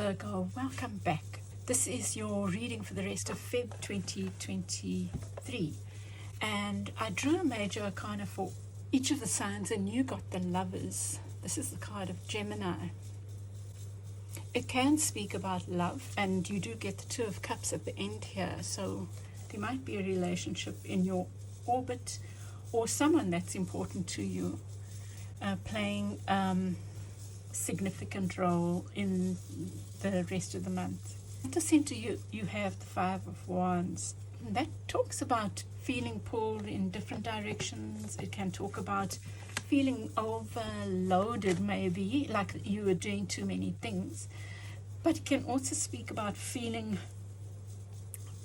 Virgo, welcome back. This is your reading for the rest of Feb 2023. And I drew a major arcana for each of the signs, and you got the Lovers. This is the card of Gemini. It can speak about love, and you do get the Two of Cups at the end here. So there might be a relationship in your orbit or someone that's important to you playing significant role in the rest of the month. At the center you have the Five of Wands. That talks about feeling pulled in different directions. It can talk about feeling overloaded, maybe like you are doing too many things, but it can also speak about feeling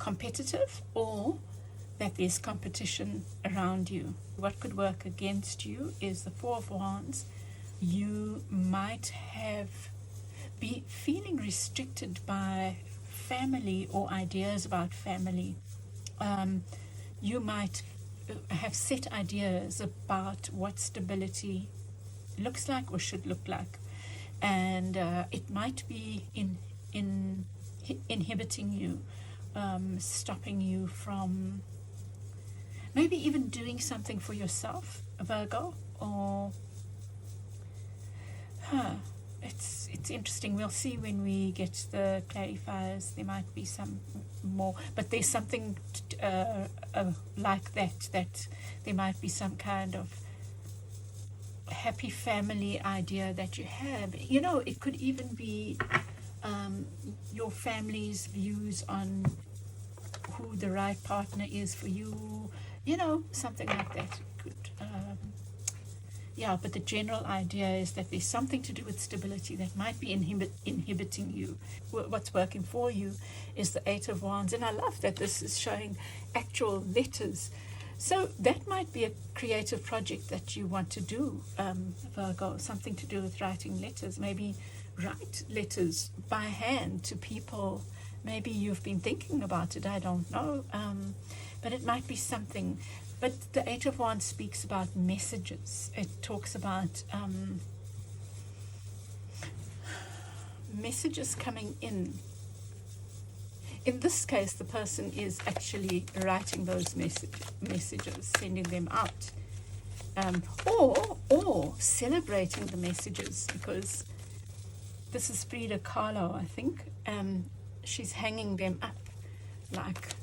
competitive or that there's competition around you. What could work against you is the Four of Wands. You might be feeling restricted by family or ideas about family. You might have set ideas about what stability looks like or should look like, and it might be inhibiting you, stopping you from maybe even doing something for yourself, Virgo, or it's interesting. We'll see when we get the clarifiers. There might be some more, but there's something like that there might be some kind of happy family idea that you have. You know, it could even be your family's views on who the right partner is for you, you know, something like that. It could but the general idea is that there's something to do with stability that might be inhibiting you. What's working for you is the Eight of Wands, and I love that this is showing actual letters. So that might be a creative project that you want to do, Virgo, something to do with writing letters. Maybe write letters by hand to people. Maybe you've been thinking about it, I don't know, but it might be something. But the Eight of Wands speaks about messages. It talks about messages coming in. In this case, the person is actually writing those messages, sending them out, or celebrating the messages, because this is Frida Kahlo, I think. She's hanging them up like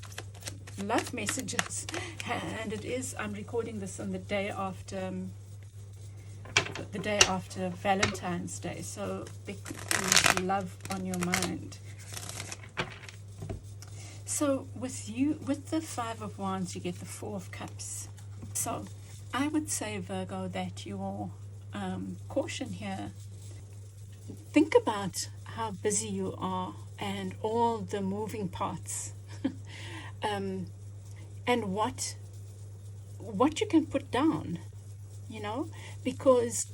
love messages, and it is, I'm recording this on the day after Valentine's Day, so there could be love on your mind. So with the Five of Wands, you get the Four of Cups. So I would say, Virgo, that your caution here, think about how busy you are and all the moving parts. And what you can put down, you know, because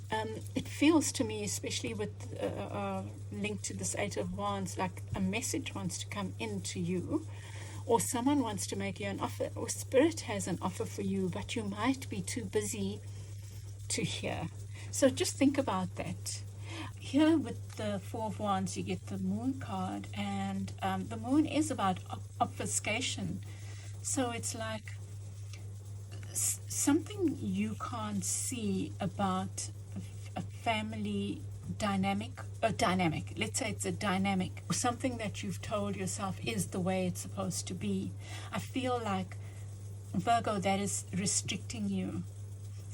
it feels to me, especially with linked to this Eight of Wands, like a message wants to come into you, or someone wants to make you an offer, or Spirit has an offer for you, but you might be too busy to hear. So just think about that. Here with the Four of Wands, you get the Moon card, and the Moon is about obfuscation. So it's like something you can't see about a family dynamic. Let's say it's a dynamic, or something that you've told yourself is the way it's supposed to be. I feel like, Virgo, that is restricting you.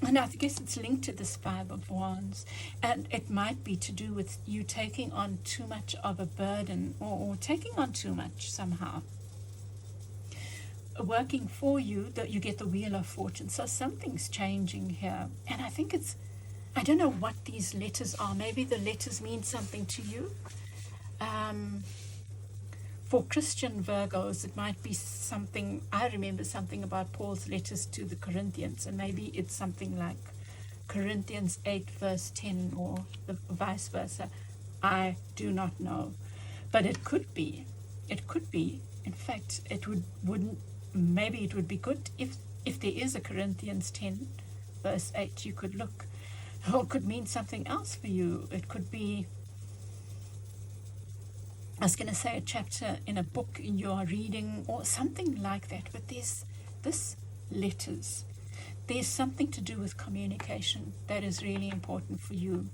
And I guess it's linked to this Five of Wands, and it might be to do with you taking on too much of a burden, or taking on too much somehow. Working for you, that you get the Wheel of Fortune. So something's changing here, and I think I don't know what these letters are. Maybe the letters mean something to you. For Christian Virgos, it might be something. I remember something about Paul's letters to the Corinthians, and maybe it's something like Corinthians 8 verse 10, or the vice versa. I do not know, but it could be. In fact, maybe it would be good if there is a Corinthians 10 verse 8. You could look, or it could mean something else for you. It could be I was going to say a chapter in a book you are reading or something like that, but there's this letters. There's something to do with communication that is really important for you.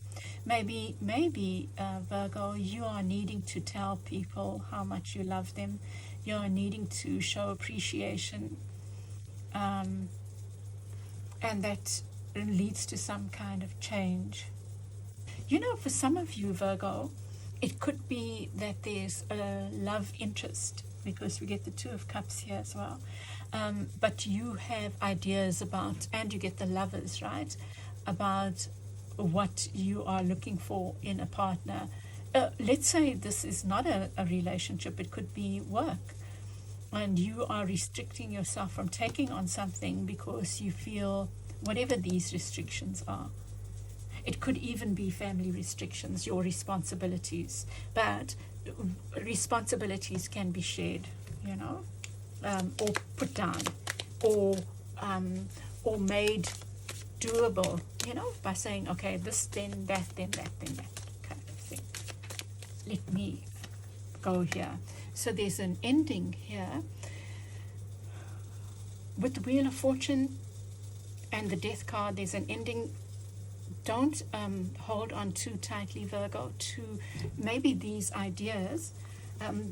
Maybe, Virgo, you are needing to tell people how much you love them. You are needing to show appreciation, and that leads to some kind of change. You know, for some of you, Virgo, it could be that there's a love interest, because we get the Two of Cups here as well. But you have ideas about, and you get the Lovers, right? About what you are looking for in a partner. Let's say this is not a relationship, it could be work. And you are restricting yourself from taking on something because you feel whatever these restrictions are. It could even be family restrictions, your responsibilities. But responsibilities can be shared, you know, or put down, or made doable, you know, by saying, okay, this, then that, then that, then that kind of thing. Let me go here. So there's an ending here with the Wheel of Fortune and the Death card. There's an ending. Don't hold on too tightly, Virgo, to maybe these ideas.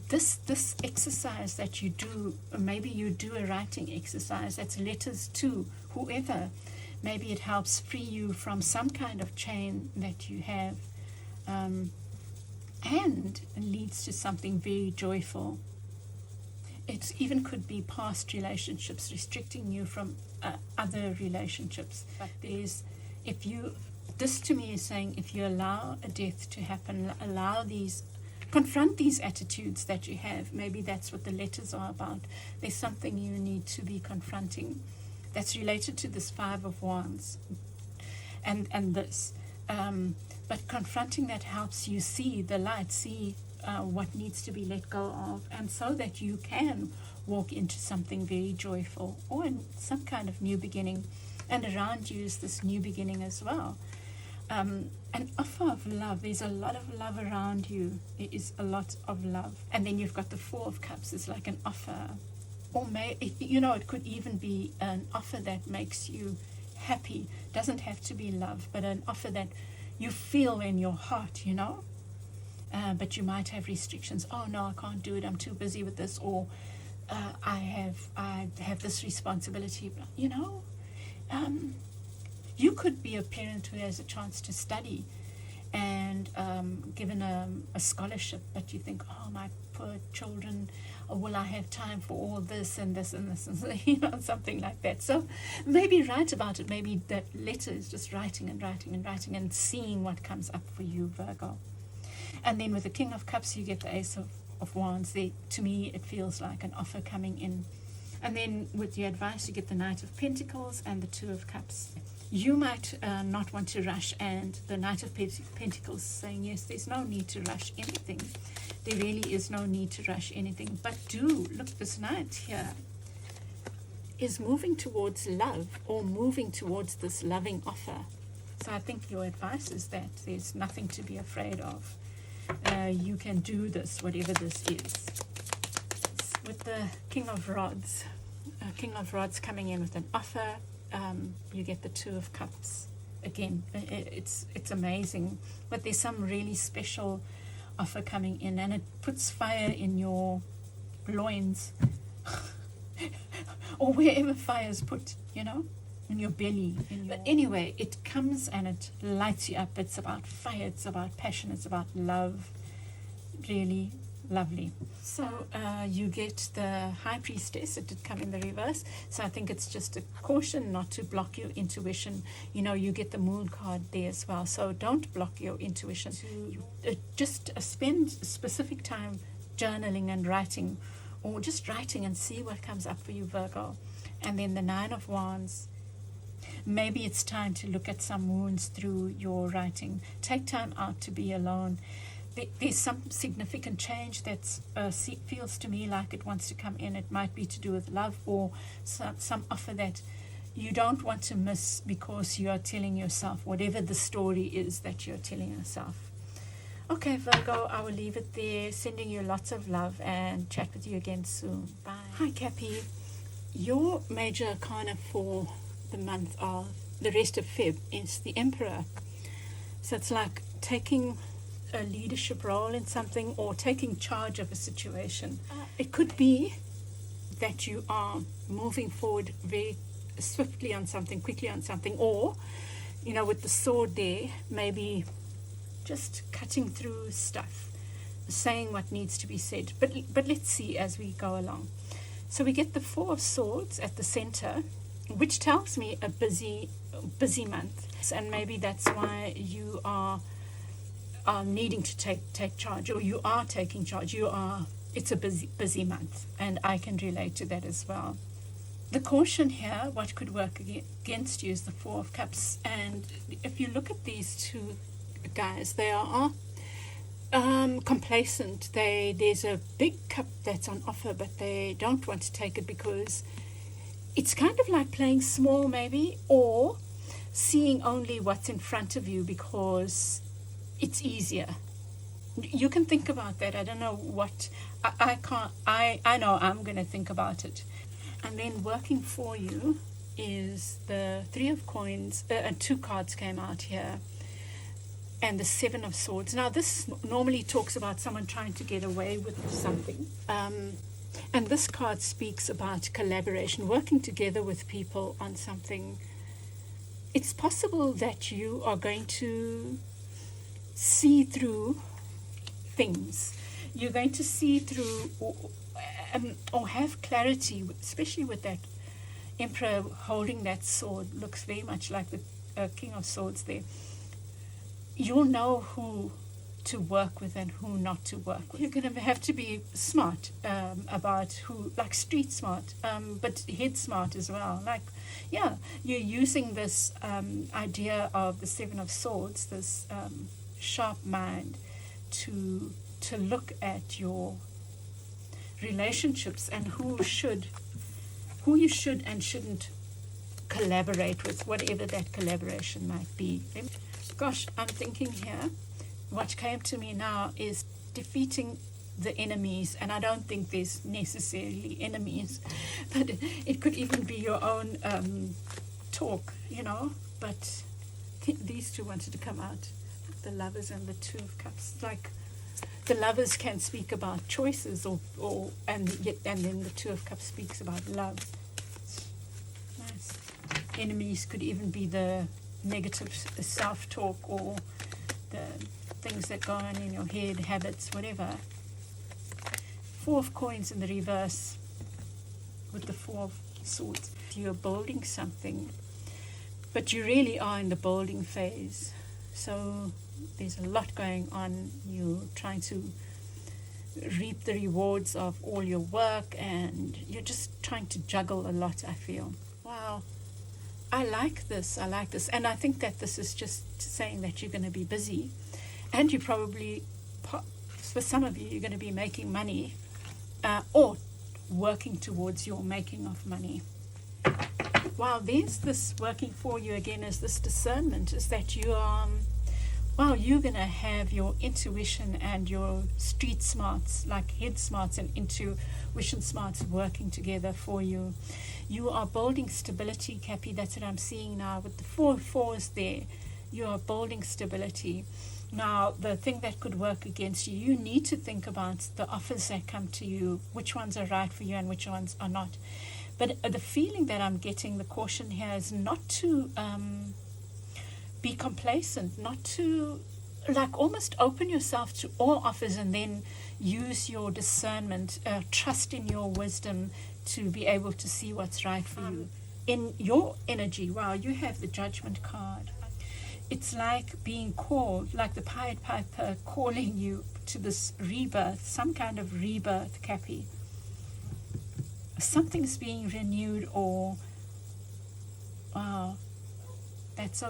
This exercise that you do, maybe you do a writing exercise that's letters to whoever. Maybe it helps free you from some kind of chain that you have, and leads to something very joyful. It even could be past relationships restricting you from other relationships. But this to me is saying, if you allow a death to happen, confront these attitudes that you have. Maybe that's what the letters are about. There's something you need to be confronting that's related to this Five of Wands and this. But confronting that helps you see the light, see what needs to be let go of, and so that you can walk into something very joyful or in some kind of new beginning. And around you is this new beginning as well. An offer of love. There's a lot of love around you. There is a lot of love. And then you've got the Four of Cups. It's like an offer. Or it could even be an offer that makes you happy. Doesn't have to be love, but an offer that you feel in your heart, you know. But you might have restrictions. Oh no, I can't do it. I'm too busy with this. Or I have this responsibility. You know. You could be a parent who has a chance to study and given a scholarship, but you think, oh, my poor children, will I have time for all this and this and this, and something like that. So maybe write about it. Maybe that letter is just writing and writing and writing and seeing what comes up for you, Virgo. And then with the King of Cups, you get the Ace of Wands. To me, it feels like an offer coming in. And then with your advice, you get the Knight of Pentacles and the Two of Cups. You might not want to rush, and the Knight of Pentacles saying, yes, there's no need to rush anything. There really is no need to rush anything. But look, this Knight here is moving towards love, or moving towards this loving offer. So I think your advice is that there's nothing to be afraid of. You can do this, whatever this is. With the King of Rods coming in with an offer. You get the Two of Cups. Again, it's amazing, but there's some really special offer coming in, and it puts fire in your loins or wherever fire is put, you know, in your belly. But anyway, it comes and it lights you up. It's about fire, it's about passion, it's about love. Really lovely. So you get the High Priestess. It did come in the reverse, so I think it's just a caution not to block your intuition. You know, you get the Moon card there as well, so don't block your intuition. Just spend specific time journaling and writing, or just writing, and see what comes up for you, Virgo. And then the Nine of Wands. Maybe it's time to look at some wounds through your writing. Take time out to be alone. There's some significant change that feels to me like it wants to come in. It might be to do with love, or some offer that you don't want to miss, because you are telling yourself whatever the story is that you're telling yourself. Okay, Virgo, I will leave it there. Sending you lots of love and chat with you again soon. Bye. Hi, Cappy. Your major arcana for the month of the rest of Feb is the Emperor. So it's like taking a leadership role in something or taking charge of a situation. It could be that you are moving forward very swiftly on something, quickly on something, or, you know, with the sword there, maybe just cutting through stuff, saying what needs to be said. But let's see as we go along. So we get the Four of Swords at the center, which tells me a busy month, and maybe that's why you are needing to take charge, or you are taking charge. It's a busy month, and I can relate to that as well. The caution here, what could work against you, is the Four of Cups. And if you look at these two guys, they are complacent. There's a big cup that's on offer, but they don't want to take it because it's kind of like playing small, maybe, or seeing only what's in front of you because it's easier. You can think about that. I don't know what I can't. I know I'm going to think about it. And then working for you is the Three of Coins, and two cards came out here, and the Seven of Swords. Now, this normally talks about someone trying to get away with something. And this card speaks about collaboration, working together with people on something. It's possible that you are going to see through things. You're going to see through or have clarity, especially with that Emperor holding that sword. Looks very much like the King of Swords there. You'll know who to work with and who not to work with. You're going to have to be smart about who, like street smart, but head smart as well. Like, yeah, you're using this idea of the Seven of Swords, this sharp mind, to look at your relationships and who you should and shouldn't collaborate with, whatever that collaboration might be. Gosh, I'm thinking here, what came to me now is defeating the enemies, and I don't think there's necessarily enemies, but it could even be your own talk, you know. But these two wanted to come out, the Lovers and the Two of Cups. Like, the Lovers can speak about choices, and then the Two of Cups speaks about love. Nice. Enemies could even be the negative self-talk or the things that go on in your head, habits, whatever. Four of Coins in the reverse with the Four of Swords. You're building something, but you really are in the building phase. So there's a lot going on. You're trying to reap the rewards of all your work, and you're just trying to juggle a lot, I feel. Wow. I like this. And I think that this is just saying that you're going to be busy, and you probably, for some of you, you're going to be making money or working towards your making of money. Wow, there's this working for you again, is this discernment, is that you are, you're going to have your intuition and your street smarts, like head smarts and intuition smarts, working together for you. You are building stability, Cappy. That's what I'm seeing now with the fours there. You are building stability. Now, the thing that could work against you, you need to think about the offers that come to you, which ones are right for you and which ones are not. But the feeling that I'm getting, the caution here, is not to be complacent, not to almost open yourself to all offers and then use your discernment, trust in your wisdom to be able to see what's right for you. In your energy, wow, you have the Judgment card. It's like being called, like the Pied Piper calling you to this rebirth, some kind of rebirth, Cappy. Something's being renewed, or wow, that's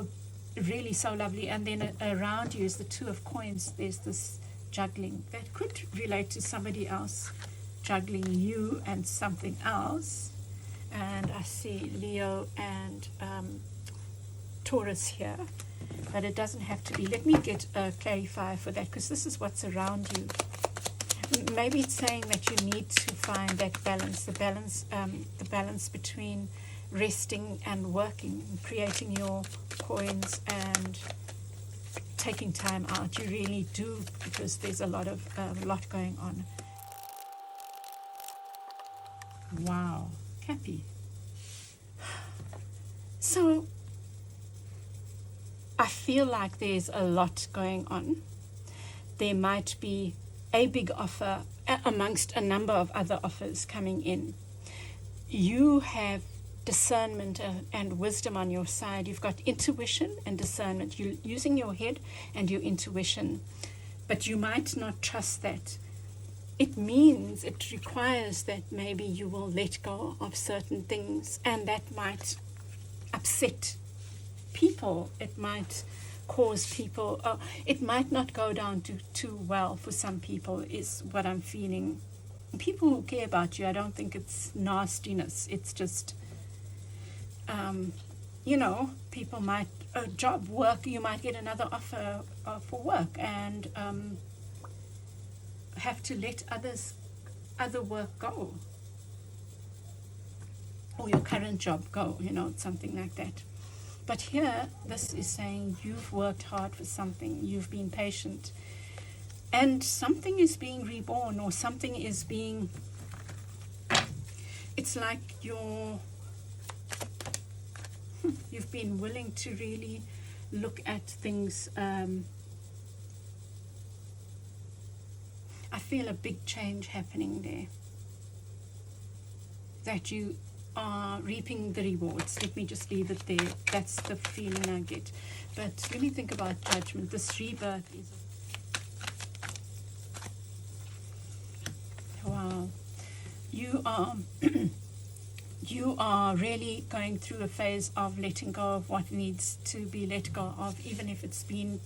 really so lovely. And then around you is the Two of Coins. There's this juggling that could relate to somebody else juggling you and something else. And I see Leo and Taurus here, but it doesn't have to be. Let me get a clarifier for that, because this is what's around you. Maybe it's saying that you need to find that balance, the balance between resting and working, creating your coins and taking time out. You really do, because there's a lot going on. Wow, Cappy. So I feel like there's a lot going on. There might be a big offer amongst a number of other offers coming in. You have discernment and wisdom on your side. You've got intuition and discernment. You're using your head and your intuition, but you might not trust that. It requires that maybe you will let go of certain things, and that might upset people. It might cause people, it might not go down too well for some people, is what I'm feeling. People who care about you, I don't think it's nastiness. It's just, people might, work, you might get another offer for work and have to let other work go. Or your current job go, something like that. But here, this is saying you've worked hard for something, you've been patient, and something is being reborn, or something is being, it's like you've been willing to really look at things. I feel a big change happening there, that you are reaping the rewards. Let me just leave it there. That's the feeling I get. But let me think about judgment. This rebirth is, wow, you are really going through a phase of letting go of what needs to be let go of, even if it's been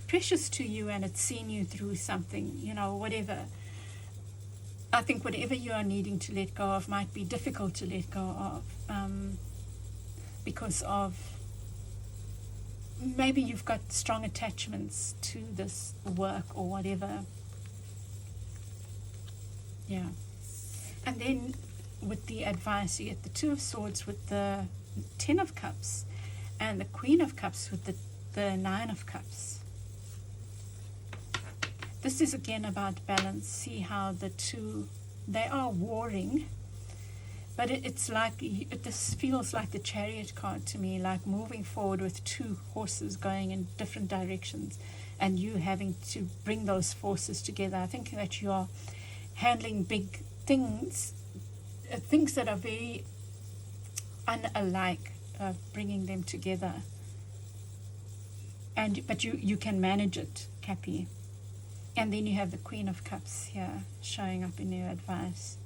precious to you and it's seen you through something, whatever. I think whatever you are needing to let go of might be difficult to let go of, because of maybe you've got strong attachments to this work or whatever. Yeah. And then with the advice, you get the Two of Swords with the Ten of Cups, and the Queen of Cups with the Nine of Cups. This is again about balance. See how the two, they are warring, but it's like, this feels like the Chariot card to me, like moving forward with two horses going in different directions, and you having to bring those forces together. I think that you are handling big things, things that are very unalike, bringing them together. But you can manage it, Cappy. And then you have the Queen of Cups here showing up in your advice.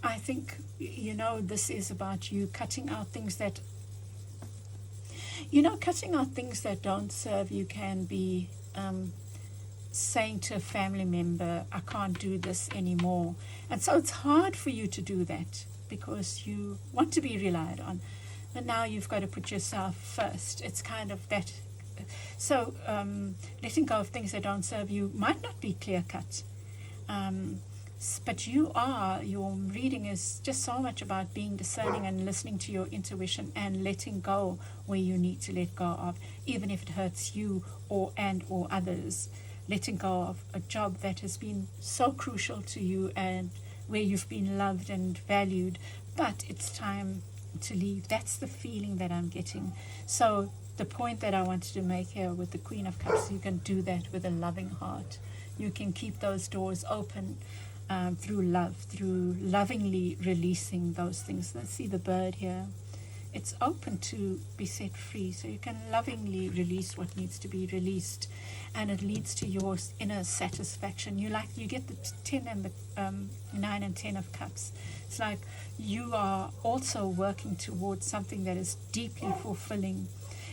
I think, this is about you cutting out things that, don't serve you. Can be saying to a family member, I can't do this anymore. And so it's hard for you to do that because you want to be relied on. But now you've got to put yourself first. It's kind of that. So letting go of things that don't serve you might not be clear-cut, but your reading is just so much about being discerning and listening to your intuition and letting go where you need to let go of, even if it hurts you or others. Letting go of a job that has been so crucial to you and where you've been loved and valued, but it's time to leave. That's the feeling that I'm getting. So the point that I wanted to make here with the Queen of Cups, you can do that with a loving heart. You can keep those doors open through love, through lovingly releasing those things. Let's see the bird here. It's open to be set free, so you can lovingly release what needs to be released, and it leads to your inner satisfaction. You get the 10 and the 9 and 10 of Cups. It's like you are also working towards something that is deeply fulfilling.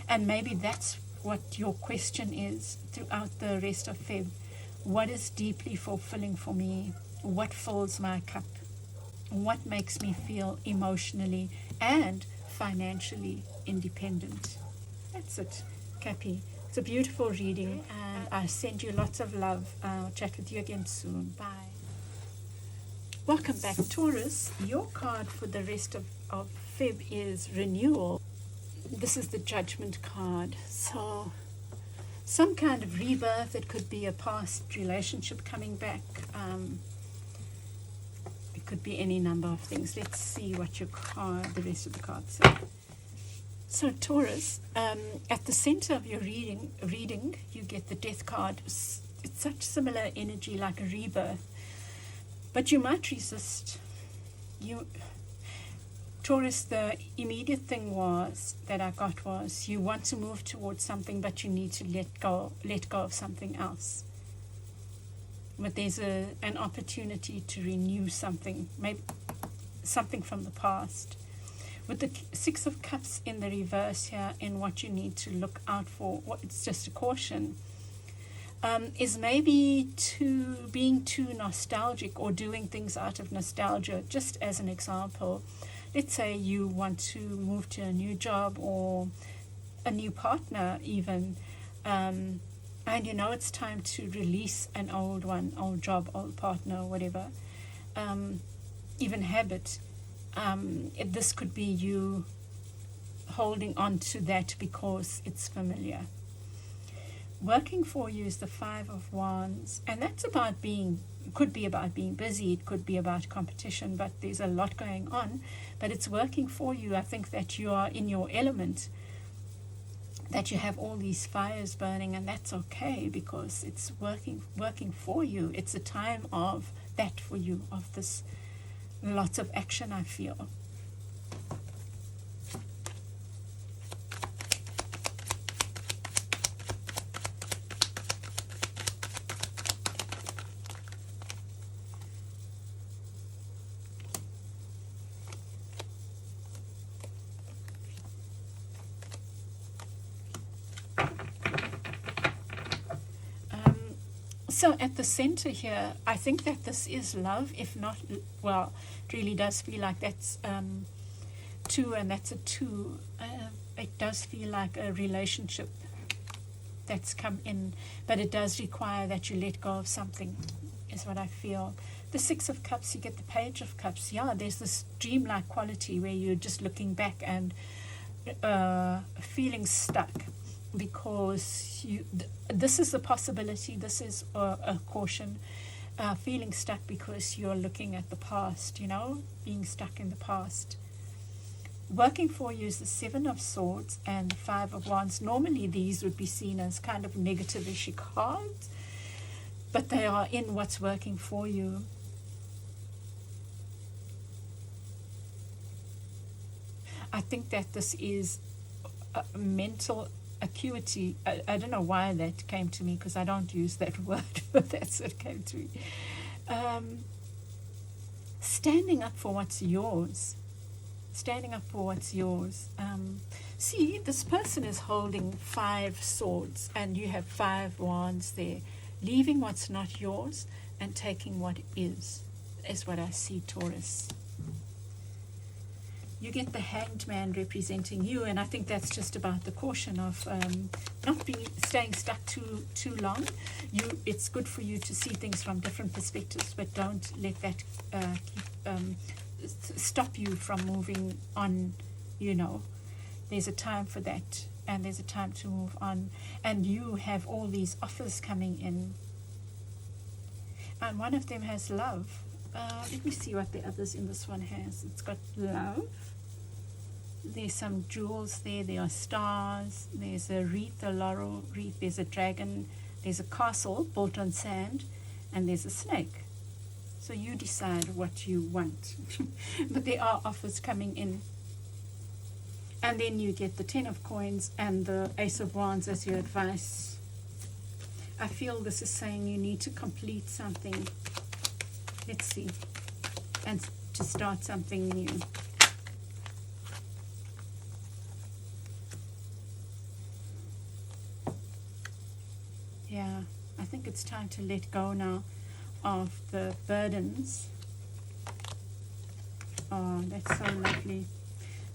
And maybe that's what your question is throughout the rest of Feb. What is deeply fulfilling for me? What fills my cup? What makes me feel emotionally and financially independent? That's it, Cappy. It's a beautiful reading, and I send you lots of love. I'll chat with you again soon. Bye. Welcome back, Taurus. Your card for the rest of Feb is renewal. This is the Judgment card. So some kind of rebirth. It could be a past relationship coming back. It could be any number of things. Let's see what your card, the rest of the cards say. So Taurus, at the center of your reading, you get the Death card. It's such similar energy, like a rebirth. But you might resist. Taurus, the immediate thing that I got was you want to move towards something, but you need to let go of something else. But there's an opportunity to renew something, maybe something from the past. With the Six of Cups in the reverse here, and what you need to look out for, it's just a caution, is maybe being too nostalgic or doing things out of nostalgia. Just as an example, let's say you want to move to a new job or a new partner even, and you know it's time to release an old job, old partner, whatever, even habit. This could be you holding on to that because it's familiar. Working for you is the Five of Wands, and that's could be about being busy, it could be about competition, but there's a lot going on. But it's working for you. I think that you are in your element, that you have all these fires burning, and that's okay because it's working for you. It's a time of that for you, of this lots of action, I feel. So at the center here, I think that this is love, if not, well, it really does feel like that's 2, and that's a 2. It does feel like a relationship that's come in, but it does require that you let go of something, is what I feel. The Six of Cups, you get the Page of Cups. Yeah, there's this dreamlike quality where you're just looking back and feeling stuck. Because this is a possibility, this is a caution, feeling stuck because you're looking at the past, being stuck in the past. Working for you is the Seven of Swords and the Five of Wands. Normally these would be seen as kind of negative-ish cards, but they are in what's working for you. I think that this is a mental acuity. I don't know why that came to me, because I don't use that word, but that's what came to me. Standing up for what's yours. Standing up for what's yours. See, this person is holding 5 swords, and you have 5 wands there. Leaving what's not yours and taking what is what I see, Taurus. You get the Hanged Man representing you, and I think that's just about the caution of not staying stuck too long. It's good for you to see things from different perspectives, but don't let that stop you from moving on. There's a time for that, and there's a time to move on, and you have all these offers coming in, and one of them has love. Let me see what the others in this one has. It's got love. There's some jewels there. There are stars. There's a wreath, a laurel wreath. There's a dragon. There's a castle built on sand. And there's a snake. So you decide what you want. But there are offers coming in. And then you get the 10 of coins and the Ace of Wands as your advice. I feel this is saying you need to complete something. Let's see. And to start something new. Yeah, I think it's time to let go now of the burdens. Oh, that's so lovely.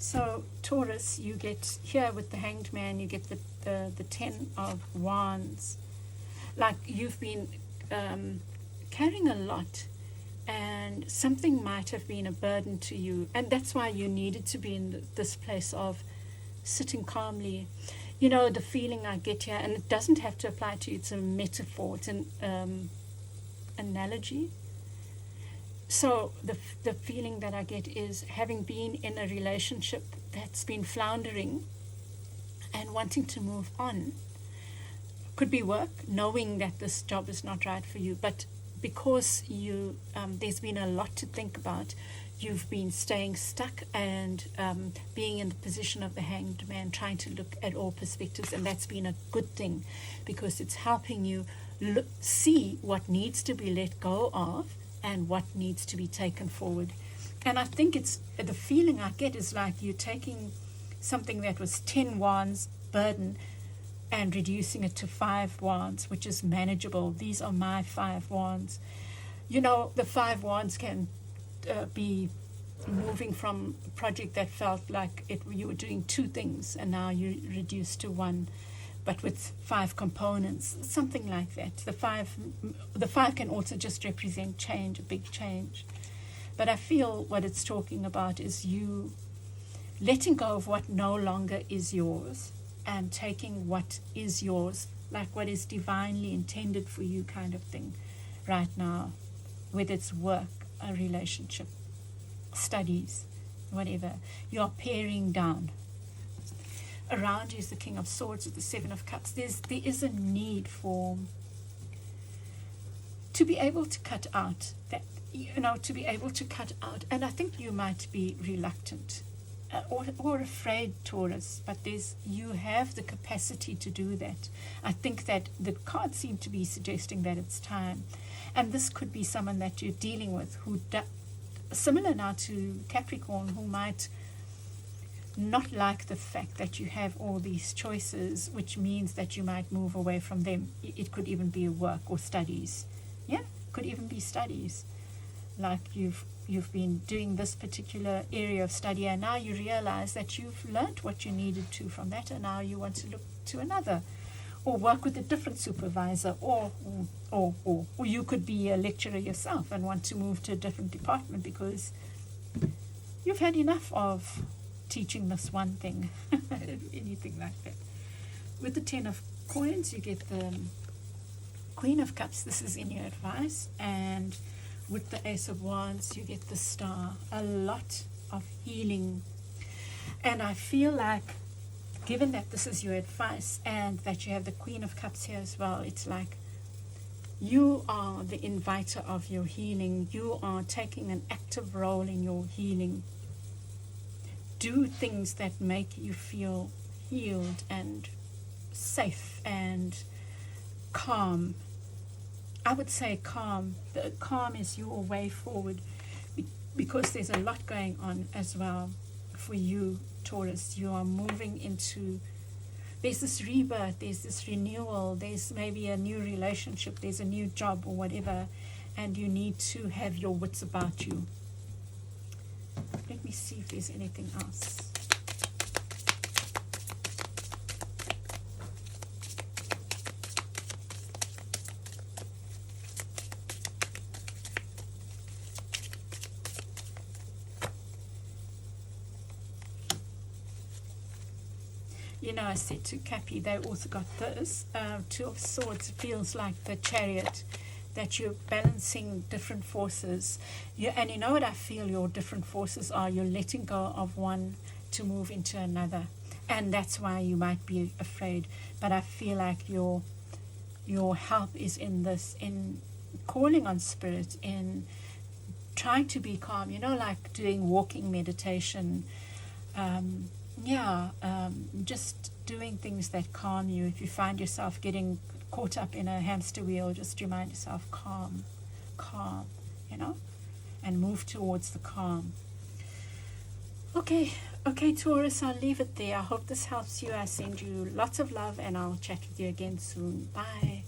So Taurus, you get here with the Hanged Man, you get the 10 of Wands. Like you've been carrying a lot, and something might have been a burden to you, and that's why you needed to be in this place of sitting calmly. You know, the feeling I get here, and it doesn't have to apply to you, it's a metaphor, it's an analogy. So the feeling that I get is having been in a relationship that's been floundering and wanting to move on. Could be work, knowing that this job is not right for you, but because you there's been a lot to think about, you've been staying stuck and being in the position of the Hanged Man, trying to look at all perspectives, and that's been a good thing because it's helping you see what needs to be let go of and what needs to be taken forward. And I think it's the feeling I get is like you're taking something that was 10 wands burden and reducing it to 5 wands, which is manageable. These are my 5 wands. You know, the 5 wands can be moving from a project that felt like you were doing 2 things and now you reduced to 1, but with 5 components, something like that. The five can also just represent change, a big change. But I feel what it's talking about is you letting go of what no longer is yours and taking what is yours, like what is divinely intended for you kind of thing right now, whether it's work, a relationship, studies, whatever. You're paring down. Around you is the King of Swords with the 7 of Cups. There is a need to be able to cut out that, to be able to cut out. And I think you might be reluctant or afraid, Taurus, but you have the capacity to do that. I think that the cards seem to be suggesting that it's time. And this could be someone that you're dealing with who, similar now to Capricorn, who might not like the fact that you have all these choices, which means that you might move away from them. It could even be work or studies. Yeah, could even be studies. Like you've been doing this particular area of study and now you realize that you've learned what you needed to from that and now you want to look to another, or work with a different supervisor, or you could be a lecturer yourself and want to move to a different department because you've had enough of teaching this one thing. Anything like that. With the 10 of coins, you get the Queen of Cups. This is in your advice. And with the Ace of Wands, you get the Star. A lot of healing. And I feel like, given that this is your advice and that you have the Queen of Cups here as well, it's like you are the inviter of your healing. You are taking an active role in your healing. Do things that make you feel healed and safe and calm. I would say calm. The calm is your way forward because there's a lot going on as well for you, Taurus. You are moving into, there's this rebirth, there's this renewal, there's maybe a new relationship, there's a new job or whatever, and you need to have your wits about you. Let me see if there's anything else. You know, I said to Cappy, they also got this. 2 of Swords feels like the Chariot, that you're balancing different forces. And you know what I feel your different forces are? You're letting go of one to move into another. And that's why you might be afraid. But I feel like your help is in this, in calling on Spirit, in trying to be calm, like doing walking meditation. Just doing things that calm you. If you find yourself getting caught up in a hamster wheel, just remind yourself calm, and move towards the calm. Okay, Taurus, I'll leave it there. I hope this helps you. I send you lots of love and I'll chat with you again soon. Bye.